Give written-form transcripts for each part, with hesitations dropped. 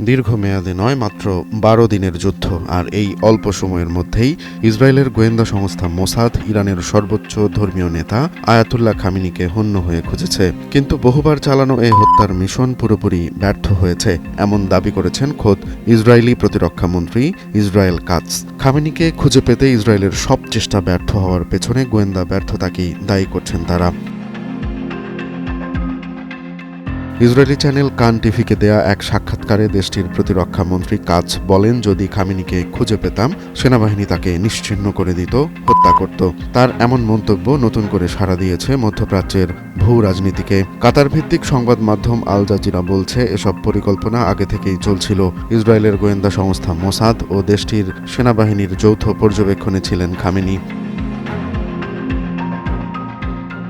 দীর্ঘমেয়াদী নয়, মাত্র ১২ দিনের যুদ্ধ। আর এই অল্প সময়ের মধ্যেই ইসরায়েলের গোয়েন্দা সংস্থা মোসাদ ইরানের সর্বোচ্চ ধর্মীয় নেতা আয়াতুল্লাহ খামিনিকে হন্য হয়ে খুঁজেছে। কিন্তু বহুবার চালানো এই হত্যার মিশন পুরোপুরি ব্যর্থ হয়েছে, এমন দাবি করেছেন খোদ ইসরায়েলি প্রতিরক্ষা মন্ত্রী ইসরায়েল কাটজ। খামেনিকে খুঁজে পেতে ইসরায়েলের সব চেষ্টা ব্যর্থ হওয়ার পেছনে গোয়েন্দা ব্যর্থতাকেই দায়ী করছেন তারা। ইসরায়েলি চ্যানেল কান টিভিকে দেয়া এক সাক্ষাৎকারে দেশটির প্রতিরক্ষা মন্ত্রী কাটজ বলেন, যদি খামেনিকে খুঁজে পেতাম, সেনাবাহিনী তাকে নিশ্চিহ্ন করে দিত, হত্যা করত। তার এমন মন্তব্য নতুন করে সাড়া দিয়েছে মধ্যপ্রাচ্যের ভূ রাজনীতিকে। কাতার ভিত্তিক সংবাদ মাধ্যম আল জাজিরা বলছে, এসব পরিকল্পনা আগে থেকেই চলছিল। ইসরায়েলের গোয়েন্দা সংস্থা মোসাদ ও দেশটির সেনাবাহিনীর যৌথ পর্যবেক্ষণে ছিলেন খামেনি।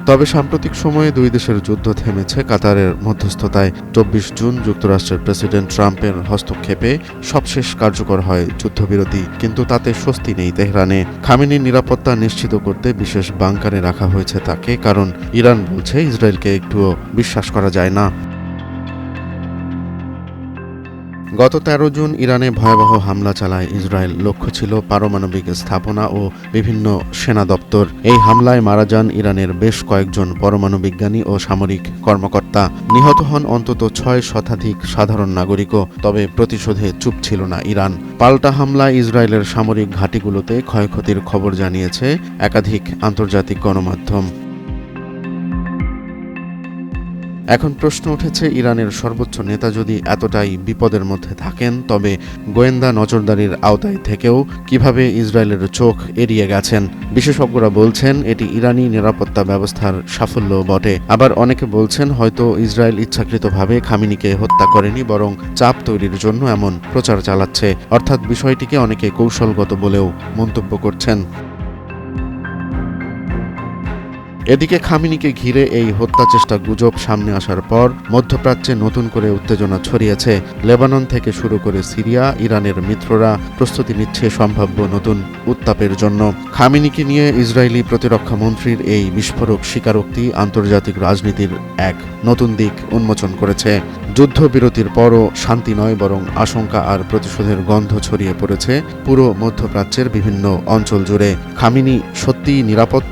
তবে সাম্প্রতিক সময়ে দুই দেশের যুদ্ধ থেমেছে কাতারের মধ্যস্থতায়। ২৪ জুন যুক্তরাষ্ট্রের প্রেসিডেন্ট ট্রাম্পের হস্তক্ষেপে সবশেষ কার্যকর হয় যুদ্ধবিরতি, কিন্তু তাতে স্বস্তি নেই তেহরানে। খামেনির নিরাপত্তা নিশ্চিত করতে বিশেষ বাংকারে রাখা হয়েছে তাকে, কারণ ইরান বলছে ইসরায়েলকে একটুও বিশ্বাস করা যায় না। গত ১৩ জুন ইরানে ভয়াবহ হামলা চালায় ইসরায়েল। লক্ষ্য ছিল পারমাণবিক স্থাপনা ও বিভিন্ন সেনা দপ্তর। এই হামলায় মারা যান ইরানের বেশ কয়েকজন পরমাণু বিজ্ঞানী ও সামরিক কর্মকর্তা। নিহত হন অন্তত ৬ শতাধিক সাধারণ নাগরিকও। তবে প্রতিশোধে চুপ ছিল না ইরান। পাল্টা হামলায় ইসরায়েলের সামরিক ঘাঁটিগুলোতে ক্ষয়ক্ষতির খবর জানিয়েছে একাধিক আন্তর্জাতিক গণমাধ্যম। এখন প্রশ্ন উঠেছে, ইরানের সর্বোচ্চ নেতা যদি এতটাই বিপদের মধ্যে থাকেন, তবে গোয়েন্দা নজরদারির আওতায় থেকেও কিভাবে ইসরায়েলের চোখ এড়িয়ে গেছেন? বিশেষজ্ঞরা বলছেন এটি ইরানি নিরাপত্তা ব্যবস্থার সাফল্য বটে। আবার অনেকে বলছেন হয়তো ইসরায়েল ইচ্ছাকৃতভাবে খামেনিকে হত্যা করেনি, বরং চাপ তৈরির জন্য এমন প্রচার চালাচ্ছে। অর্থাৎ বিষয়টিকে অনেকে কৌশলগত বলেও মন্তব্য করছেন। এদিকে খামেনিকে ঘিরে এই হত্যা চেষ্টা গুজব সামনে আসার পর মধ্যপ্রাচ্যে নতুন করে উত্তেজনা ছড়িয়েছে। লেবানন থেকে শুরু করে সিরিয়া, ইরানের মিত্ররা প্রস্তুতি নিচ্ছে সম্ভাব্য নতুন উত্তাপের জন্য। খামেনিকে নিয়ে ইসরায়েলি প্রতিরক্ষা মন্ত্রীর এই বিস্ফোরক স্বীকারোক্তি আন্তর্জাতিক রাজনীতির এক নতুন দিক উন্মোচন করেছে। যুদ্ধবিরতির পরও শান্তি নয়, বরং আশঙ্কা আর প্রতিশোধের গন্ধ ছড়িয়ে পড়েছে পুরো মধ্যপ্রাচ্যের বিভিন্ন অঞ্চল জুড়ে। খামেনি সত্যিই নিরাপদ,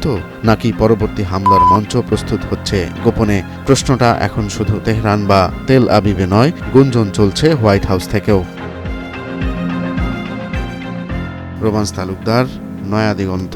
নাকি পরবর্তী হামলার মঞ্চ প্রস্তুত হচ্ছে গোপনে? প্রশ্নটা এখন শুধু তেহরান বা তেল আবিবে নয়, গুঞ্জন চলছে হোয়াইট হাউস থেকেও। রোমান্স তালুকদার, নয়া দিগন্ত।